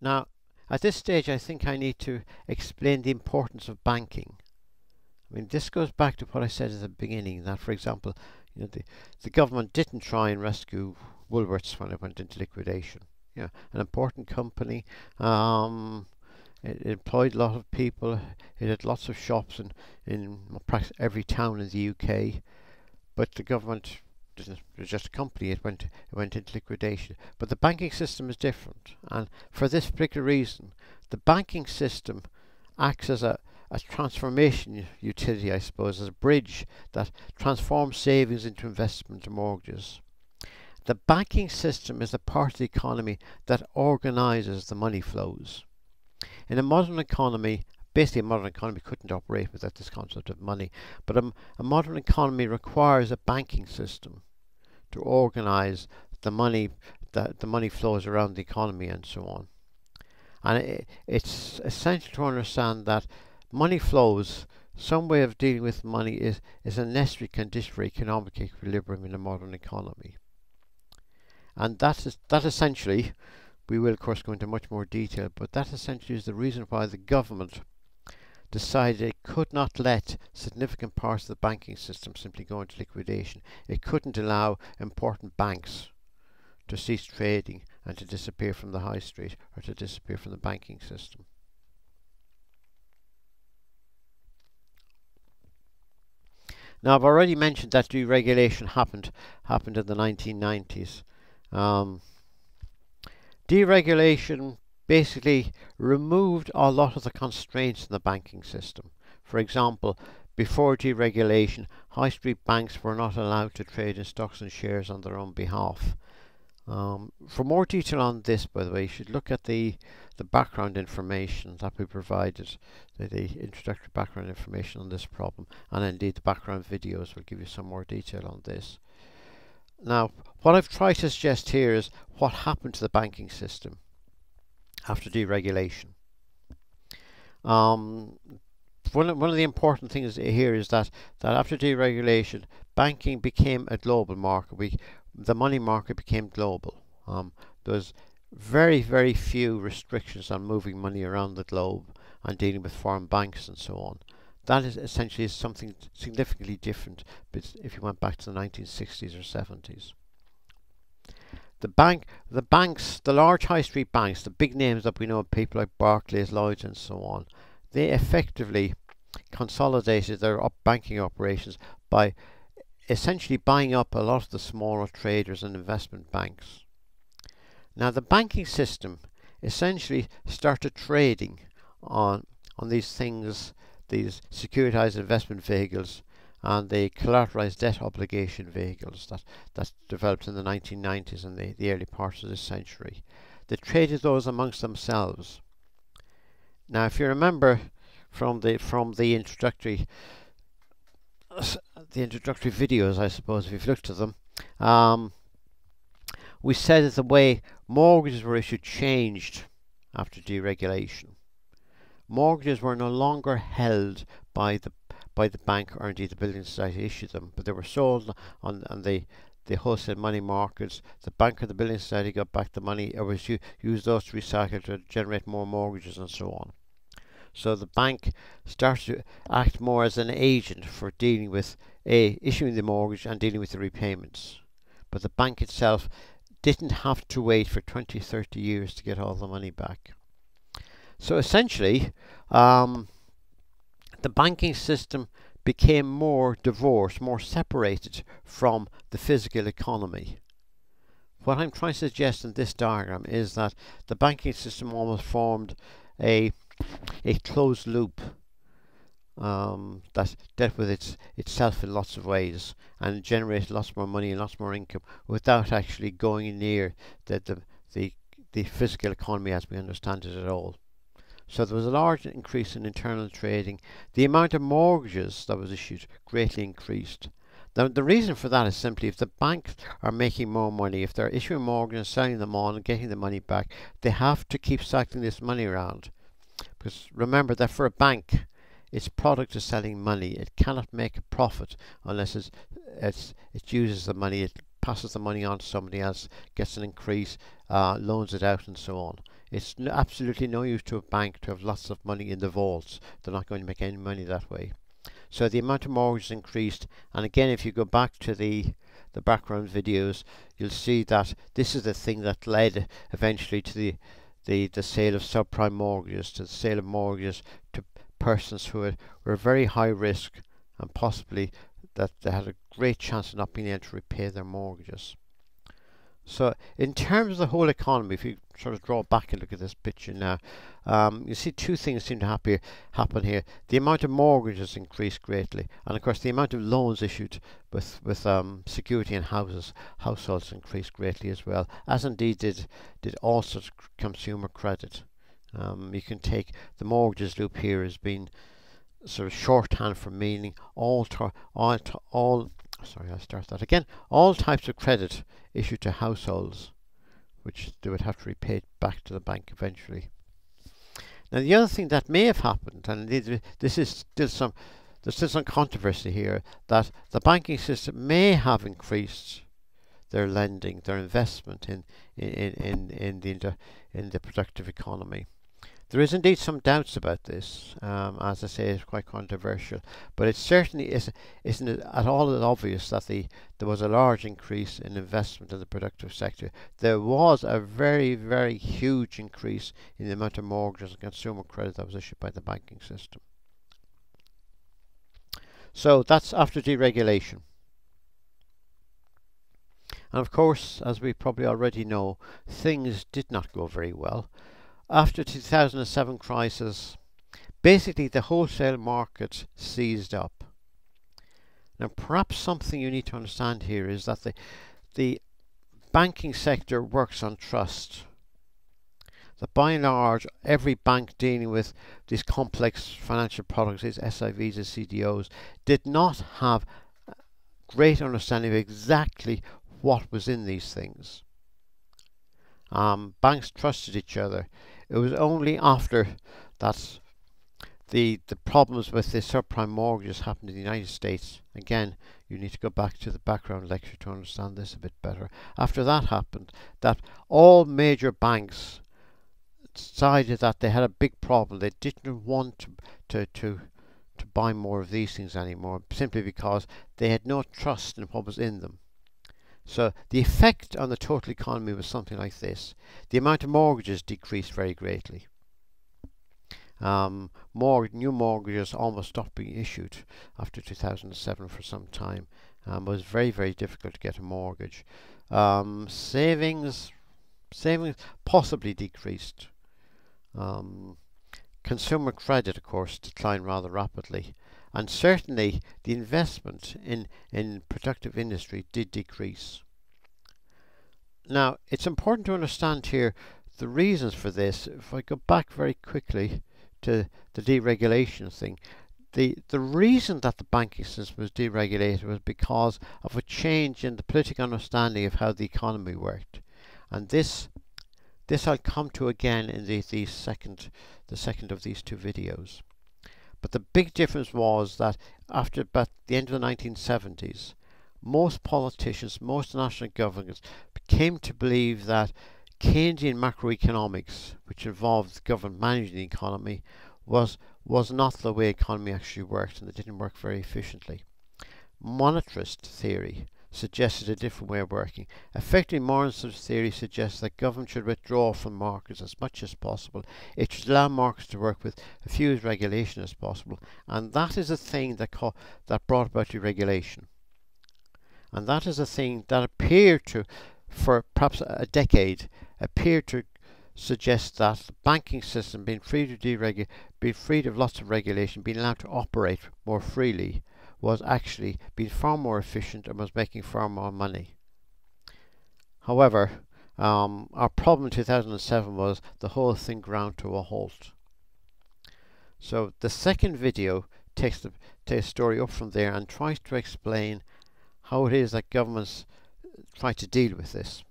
Now, at this stage, I think I need to explain the importance of banking. I mean, this goes back to what I said at the beginning, that, for example, the government didn't try and rescue Woolworths when it went into liquidation. An important company. It employed a lot of people. It had lots of shops in practically every town in the UK. But the government didn't. It was just a company. It went into liquidation. But the banking system is different, and for this particular reason, the banking system acts as a transformation utility, I suppose, as a bridge that transforms savings into investment and mortgages. The banking system is the part of the economy that organises the money flows. In a modern economy, basically a modern economy couldn't operate without this concept of money, but a modern economy requires a banking system to organise the money flows around the economy and so on. And it's essential to understand that money flows, some way of dealing with money, is a necessary condition for economic equilibrium in a modern economy. And that essentially, we will of course go into much more detail, but that essentially is the reason why the government decided it could not let significant parts of the banking system simply go into liquidation. It couldn't allow important banks to cease trading and to disappear from the high street or to disappear from the banking system. Now, I've already mentioned that deregulation happened in the 1990s. Deregulation basically removed a lot of the constraints in the banking system. For example, before deregulation, high street banks were not allowed to trade in stocks and shares on their own behalf. For more detail on this, by the way, you should look at the background information that we provided, the introductory background information on this problem, and indeed the background videos will give you some more detail on this. Now, what I've tried to suggest here is what happened to the banking system after deregulation. One of the important things here is that after deregulation, banking became a global market. The money market became global. There was very, very few restrictions on moving money around the globe and dealing with foreign banks and so on. That is essentially something significantly different if you went back to the 1960s or 70s. The banks, the large high street banks, the big names that we know, people like Barclays, Lloyds and so on, they effectively consolidated their banking operations by essentially buying up a lot of the smaller traders and investment banks. Now, the banking system essentially started trading on these things, these securitized investment vehicles and the collateralized debt obligation vehicles that developed in the 1990s and the early parts of this century. They traded those amongst themselves. Now, if you remember from the introductory videos, I suppose, if you've looked at them, we said that the way mortgages were issued changed after deregulation. Mortgages were no longer held by the bank or indeed the building society issued them, but they were sold on the wholesale money markets. The bank or the building society got back the money, or was used those to recycle to generate more mortgages and so on. So the bank started to act more as an agent for dealing with issuing the mortgage and dealing with the repayments. But the bank itself didn't have to wait for 20-30 years to get all the money back. So essentially, the banking system became more divorced, more separated from the physical economy. What I'm trying to suggest in this diagram is that the banking system almost formed a closed loop that dealt with itself in lots of ways and generated lots more money and lots more income without actually going near the physical economy as we understand it at all. So there was a large increase in internal trading. The amount of mortgages that was issued greatly increased. Now, the reason for that is simply if the banks are making more money, if they're issuing mortgages, selling them on and getting the money back, they have to keep cycling this money around. Because remember that for a bank, its product is selling money. It cannot make a profit unless it uses the money, it passes the money on to somebody else, gets an increase, loans it out and so on. It's absolutely no use to a bank to have lots of money in the vaults. They're not going to make any money that way. So the amount of mortgages increased, and again, if you go back to the background videos, you'll see that this is the thing that led eventually to the sale of subprime mortgages, to the sale of mortgages to persons who were very high risk and possibly that they had a great chance of not being able to repay their mortgages. So in terms of the whole economy, if you sort of draw back and look at this picture now, you see two things seem to happen here. The amount of mortgages increased greatly, and of course the amount of loans issued with security in households increased greatly as well, as indeed did all such consumer credit. You can take the mortgages loop here as being sort of shorthand for meaning all types of credit issued to households, which they would have to repay back to the bank eventually. Now, the other thing that may have happened, and there's still some controversy here, that the banking system may have increased their lending, their investment in the productive economy. There is indeed some doubts about this. As I say, it's quite controversial, but it certainly isn't at all obvious that there was a large increase in investment in the productive sector. There was a very, very huge increase in the amount of mortgages and consumer credit that was issued by the banking system. So that's after deregulation. And of course, as we probably already know, things did not go very well. After the 2007 crisis, basically the wholesale market seized up. Now, perhaps something you need to understand here is that the banking sector works on trust. That by and large, every bank dealing with these complex financial products, these SIVs and CDOs, did not have great understanding of exactly what was in these things. Banks trusted each other. It was only after that the problems with the subprime mortgages happened in the United States. Again, you need to go back to the background lecture to understand this a bit better. After that happened, that all major banks decided that they had a big problem. They didn't want to buy more of these things anymore, simply because they had no trust in what was in them. So the effect on the total economy was something like this. The amount of mortgages decreased very greatly. New mortgages almost stopped being issued after 2007 for some time. It was very, very difficult to get a mortgage. Savings possibly decreased. Consumer credit, of course, declined rather rapidly. And certainly the investment in productive industry did decrease. Now, it's important to understand here the reasons for this. If I go back very quickly to the deregulation thing, the reason that the banking system was deregulated was because of a change in the political understanding of how the economy worked. And this I'll come to again in the second of these two videos. But the big difference was that after about the end of the 1970s, most politicians, most national governments came to believe that Keynesian macroeconomics, which involved the government managing the economy, was not the way economy actually worked, and it didn't work very efficiently. Monetarist theory suggested a different way of working. Effectively, monetarist theory suggests that government should withdraw from markets as much as possible. It should allow markets to work with as few regulation as possible, and that is a thing that brought about deregulation. And that is a thing that appeared to, for perhaps a decade, appeared to suggest that the banking system being freed of lots of regulation, being allowed to operate more freely, was actually being far more efficient and was making far more money. However, our problem in 2007 was the whole thing ground to a halt. So the second video takes the story up from there and tries to explain how it is that governments try to deal with this.